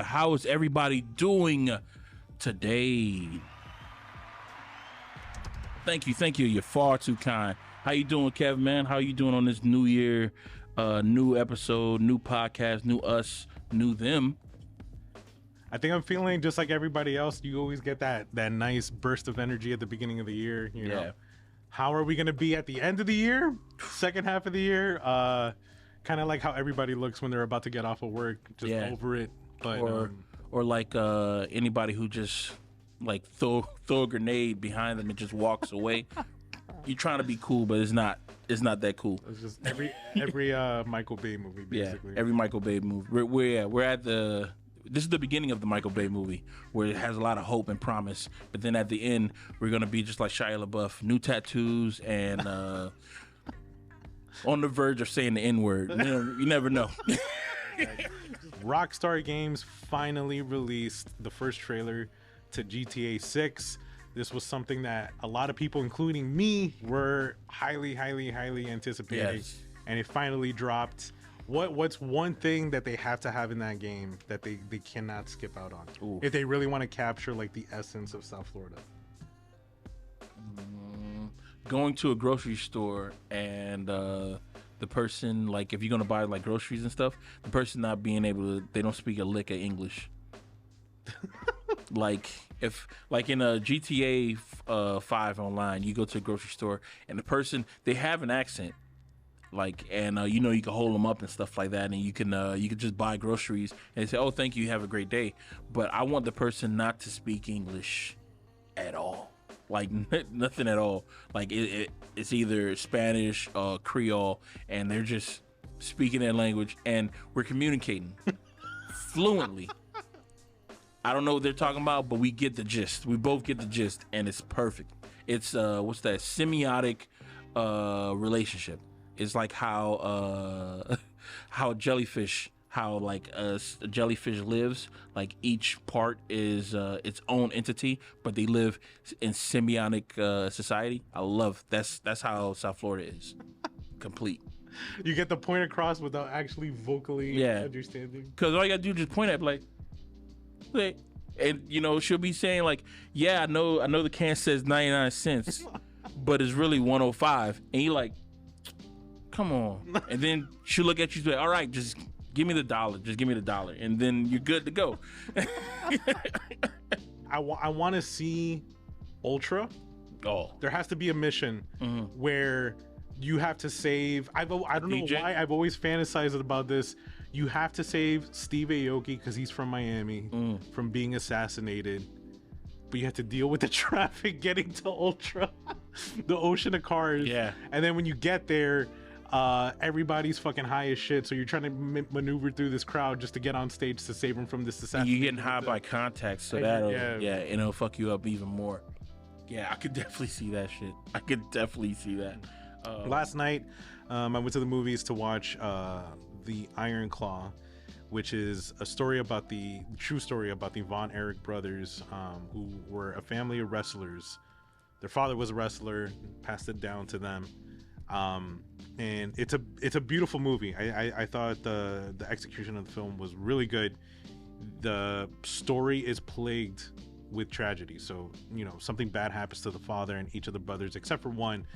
How is everybody doing today? Thank you. You're far too kind. How you doing, Kev, man? How you doing on this new year, new episode, new podcast, new us, new them? I think I'm feeling just like everybody else. You always get that nice burst of energy at the beginning of the year. You know, how are we going to be at the end of the year? Second half of the year? Kind of like how everybody looks when they're about to get off of work, just over it. But or like anybody who just like throw a grenade behind them and just walks away. You're trying to be cool, but it's not that cool. It's just every Michael Bay movie, basically. Yeah, every Michael Bay movie. We're at the. This is the beginning of the Michael Bay movie, where it has a lot of hope and promise. But then at the end, we're gonna be just like Shia LaBeouf, new tattoos and on the verge of saying the N-word. You never know. Rockstar Games finally released the first trailer to GTA 6. This was something that a lot of people, including me, were highly anticipating. Yes. And it finally dropped. What's one thing that they have to have in that game that they cannot skip out on? Ooh. If they really want to capture like the essence of South Florida? Going to a grocery store and the person, like, if you're gonna buy like groceries and stuff, the person not being able to, they don't speak a lick of English. Like if like in a GTA 5 online, you go to a grocery store and the person, they have an accent, like, and you know, you can hold them up and stuff like that, and you can just buy groceries and they say, oh, thank you, have a great day. But I want the person not to speak English at all, like nothing at all. Like it's either Spanish or Creole, and they're just speaking their language and we're communicating fluently. I don't know what they're talking about, but we get the gist. We both get the gist, and it's perfect. It's what's that? Semiotic relationship. It's like how jellyfish, how like a jellyfish lives. Like each part is its own entity, but they live in symbiotic society. I love that's how South Florida is. Complete. You get the point across without actually vocally understanding. Because all you gotta do is just point at like. And you know, she'll be saying like, yeah, I know the can says 99 cents, but it's really 105. And you like, come on. And then she'll look at you and say, all right, just give me the dollar. Just give me the dollar. And then you're good to go. I want to see Ultra. Oh. There has to be a mission where you have to save. I don't know why I've always fantasized about this. You have to save Steve Aoki because he's from Miami from being assassinated, but you have to deal with the traffic getting to Ultra, the ocean of cars. Yeah. And then when you get there, everybody's fucking high as shit. So you're trying to maneuver through this crowd just to get on stage to save him from this assassination. You're getting high by contact, so that'll and it'll fuck you up even more. Yeah, I could definitely see that shit. I could definitely see that. Last night, I went to the movies to watch The Iron Claw, which is a story about the true story about the Von Erich brothers, who were a family of wrestlers. Their father was a wrestler, passed it down to them, and it's a beautiful movie. I thought the execution of the film was really good. The story is plagued with tragedy, so you know something bad happens to the father and each of the brothers except for one.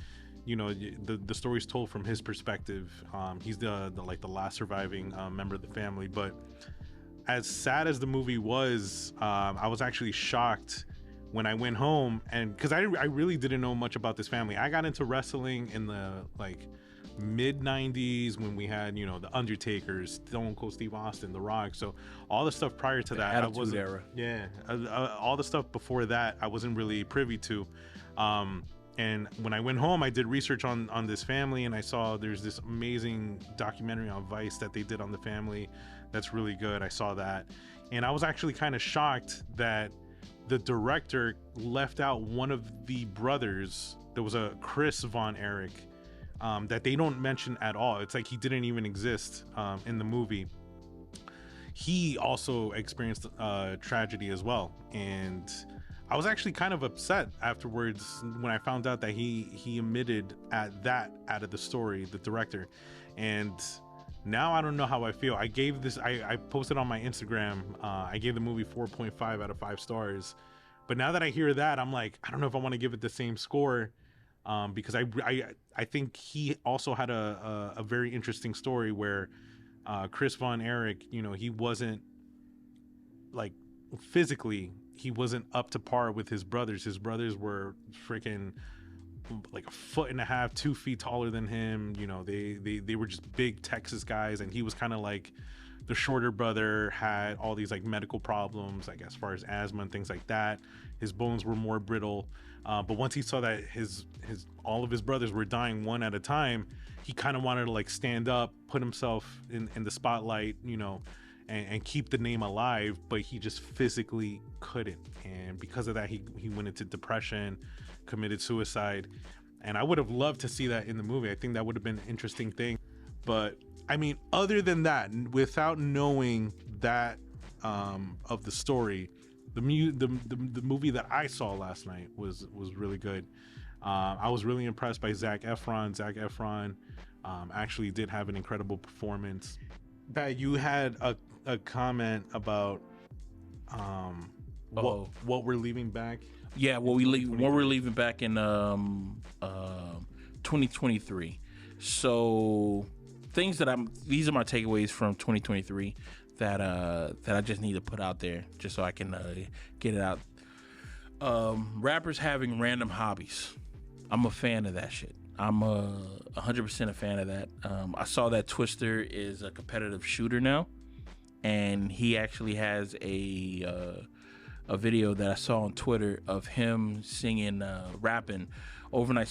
You know, the story's told from his perspective. He's the last surviving member of the family. But as sad as the movie was, I was actually shocked when I went home, and because I really didn't know much about this family. I got into wrestling in the like mid 90s when we had, you know, the Undertaker, Stone Cold Steve Austin, The Rock. So all the stuff prior to that, Attitude Era. Yeah, all the stuff before that I wasn't really privy to. And when I went home, I did research on this family, and I saw there's this amazing documentary on Vice that they did on the family that's really good. I saw that, and I was actually kind of shocked that the director left out one of the brothers. There was a Chris Von Erich that they don't mention at all. It's like he didn't even exist in the movie. He also experienced tragedy as well, and I was actually kind of upset afterwards when I found out that he omitted at that out of the story, the director. And Now I don't know how I feel. I gave this. I posted on my Instagram. I gave the movie 4.5 out of 5 stars. But now that I hear that, I'm like, I don't know if I want to give it the same score, because I think he also had a very interesting story where Chris Von Erich, you know, he wasn't like physically, he wasn't up to par with his brothers. His brothers were freaking like 1.5 feet, 2 feet taller than him. You know, they were just big Texas guys, and he was kind of like the shorter brother, had all these like medical problems, like as far as asthma and things like that. His bones were more brittle, but once he saw that his all of his brothers were dying one at a time, he kind of wanted to like stand up, put himself in the spotlight, you know, and keep the name alive, but he just physically couldn't. And because of that, he went into depression, committed suicide. And I would have loved to see that in the movie. I think that would have been an interesting thing. But I mean, other than that, without knowing that of the story, the movie that I saw last night was really good. I was really impressed by Zac Efron. Zac Efron actually did have an incredible performance. Pat, you had a comment about what we're leaving back. Yeah, what we're leaving back in 2023. So these are my takeaways from 2023 that I just need to put out there just so I can get it out. Rappers having random hobbies. I'm a fan of that shit. I'm 100% a fan of that. I saw that Twister is a competitive shooter now, and he actually has a video that I saw on Twitter of him singing, rapping Overnight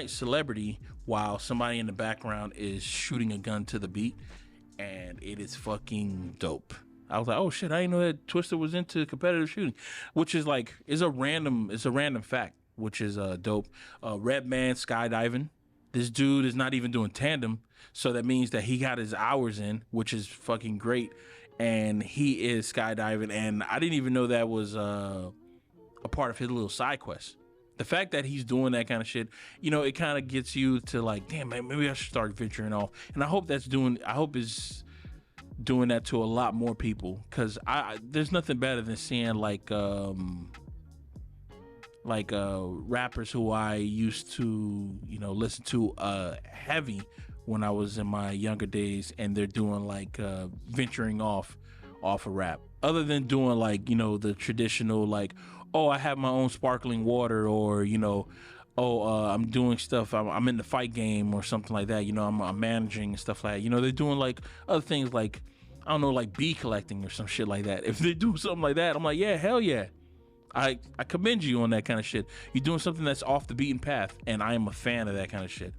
Celebrity while somebody in the background is shooting a gun to the beat, and it is fucking dope. I was like, oh shit, I didn't know that Twister was into competitive shooting, which is like, it's a random fact, which is dope. Redman skydiving. This dude is not even doing tandem, so that means that he got his hours in, which is fucking great. And he is skydiving, and I didn't even know that was a part of his little side quest. The fact that he's doing that kind of shit, you know, it kind of gets you to like, damn, man, maybe I should start venturing off. And I hope it's doing that to a lot more people, because there's nothing better than seeing like rappers who I used to, you know, listen to heavy when I was in my younger days, and they're doing like venturing off of rap, other than doing like, you know, the traditional like, oh, I have my own sparkling water, or, you know, I'm doing stuff, I'm in the fight game or something like that, you know, I'm managing and stuff like that. You know, they're doing like other things like, I don't know, like bee collecting or some shit like that. If they do something like that, I'm like, yeah, hell yeah. I commend you on that kind of shit. You're doing something that's off the beaten path, and I am a fan of that kind of shit.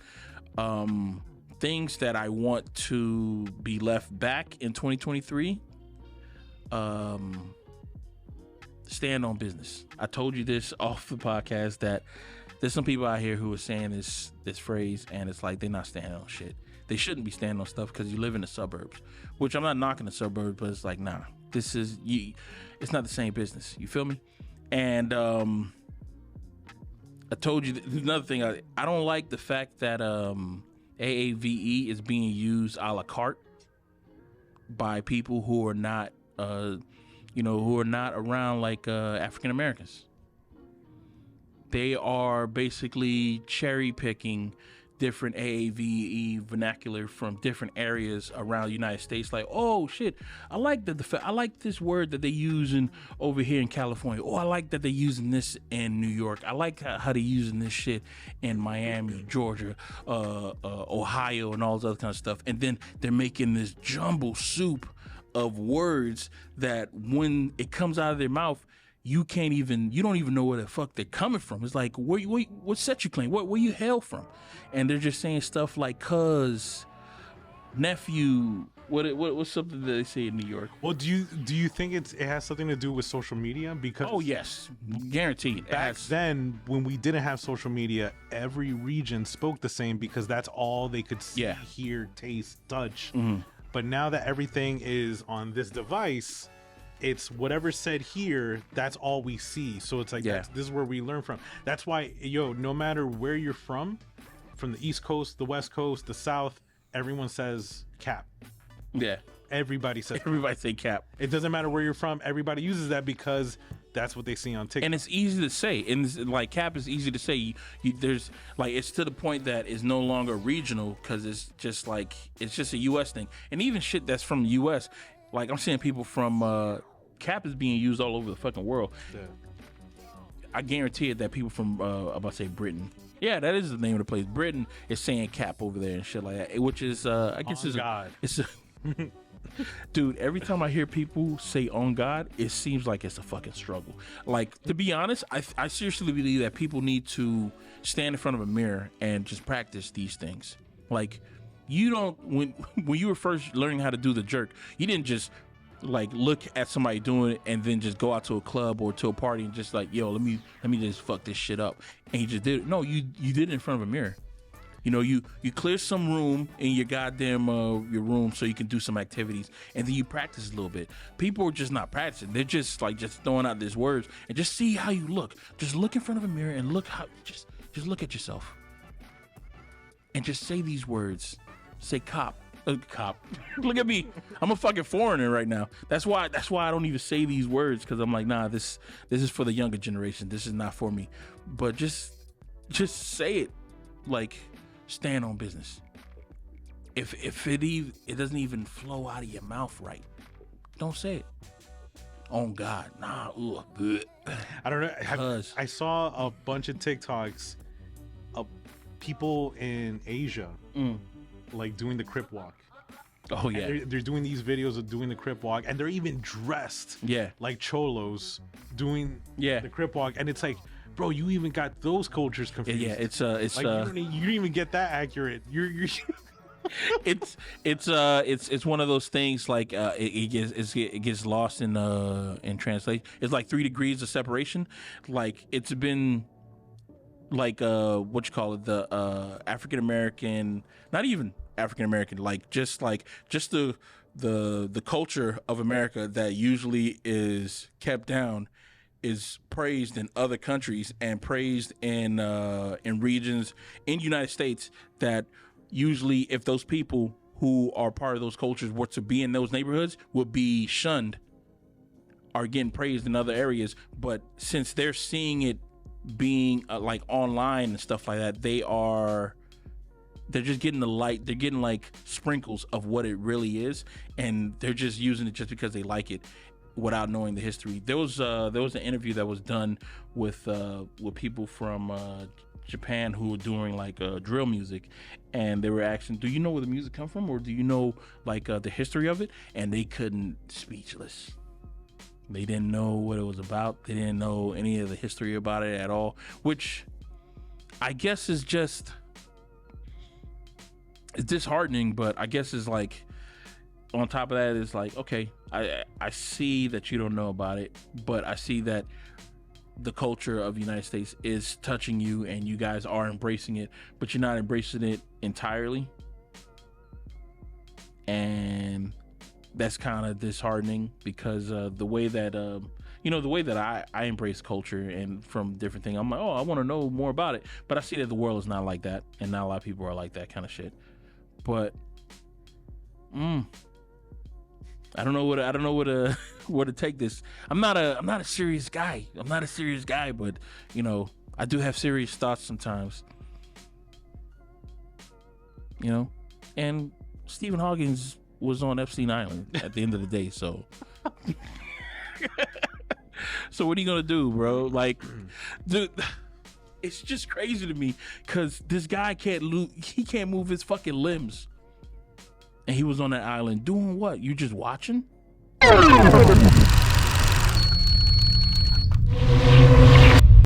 Things that I want to be left back in 2023. Stand on business. I told you this off the podcast that there's some people out here who are saying this phrase, and it's like they're not standing on shit. They shouldn't be standing on stuff because you live in the suburbs, which I'm not knocking the suburbs, but it's like, nah, this is you. It's not the same business. You feel me? And I told you another thing. I don't like the fact that AAVE is being used a la carte by people who are not, who are not around like African Americans. They are basically cherry picking different AAVE vernacular from different areas around the United States. Like, oh shit, I like I like this word that they're using over here in California. Oh, I like that they're using this in New York. I like how they're using this shit in Miami, Georgia, Ohio, and all this other kind of stuff. And then they're making this jumble soup of words that when it comes out of their mouth, you don't even know where the fuck they're coming from. It's like, what set you claim? Where you hail from? And they're just saying stuff like cuz, nephew, what's something that they say in New York? Well, do you think it has something to do with social media? Because oh yes, guaranteed. Back then, when we didn't have social media, every region spoke the same because that's all they could see, hear, taste, touch. Mm-hmm. But now that everything is on this device, it's whatever's said here, that's all we see. So it's like, this is where we learn from. That's why, no matter where you're from the East Coast, the West Coast, the South, everyone says cap. Yeah. Everybody says Everybody say cap. it doesn't matter where you're from. Everybody uses that because that's what they see on TikTok. And it's easy to say. And like cap is easy to say. There's like it's to the point that it's no longer regional because it's just a U.S. thing. And even shit that's from the U.S. Like I'm seeing people from cap is being used all over the fucking world. Yeah. I guarantee it that people from I'm about to say Britain. Yeah, that is the name of the place. Britain is saying cap over there and shit like that, which is I guess it's a dude, every time I hear people say on God, it seems like it's a fucking struggle. Like, to be honest, I seriously believe that people need to stand in front of a mirror and just practice these things. Like, you don't, when you were first learning how to do the jerk, you didn't just like look at somebody doing it and then just go out to a club or to a party and just like, yo, let me just fuck this shit up. And you just did it. No, you did it in front of a mirror. You know, you clear some room in your goddamn your room so you can do some activities, and then you practice a little bit. People are just not practicing; they're just throwing out these words and just see how you look. Just look in front of a mirror and look how just look at yourself, and just say these words. Say cop. Look at me. I'm a fucking foreigner right now. That's why I don't even say these words because I'm like, nah, this is for the younger generation. This is not for me. But just say it, like. Stand on business. If it doesn't even flow out of your mouth right, don't say it. On God, nah. Ugh. I don't know. I saw a bunch of TikToks of people in Asia like doing the Crip walk. Oh yeah, they're doing these videos of doing the Crip walk, and they're even dressed like cholos doing the Crip walk, and it's like. Bro, you even got those cultures confused. Yeah, it's like you didn't even get that accurate. You're it's one of those things like it gets lost in translation. It's like 3 degrees of separation. Like it's been like what you call it, the African American, not even African American, like just the culture of America that usually is kept down is praised in other countries and praised in regions in the United States that usually if those people who are part of those cultures were to be in those neighborhoods would be shunned, are getting praised in other areas. But since they're seeing it being like online and stuff like that, they're just getting the light, they're getting like sprinkles of what it really is, and they're just using it just because they like it without knowing the history. There was an interview that was done with people from Japan who were doing like drill music, and they were asking, do you know where the music come from, or do you know like the history of it? And they couldn't, speechless. They didn't know what it was about. They didn't know any of the history about it at all, which I guess is just, it's disheartening, but I guess is like, on top of that, it's like, okay, I see that you don't know about it, but I see that the culture of the United States is touching you and you guys are embracing it, but you're not embracing it entirely. And that's kind of disheartening because the way that the way that I embrace culture and from different things, I'm like, oh, I want to know more about it, but I see that the world is not like that, and not a lot of people are like that kind of shit. But I don't know where to take this. I'm not a serious guy. But I do have serious thoughts sometimes. And Stephen Hawking was on Epstein Island at the end of the day, so so what are you gonna do, bro? Like, dude, it's just crazy to me because this guy can't move his fucking limbs. And he was on that island doing what? You just watching?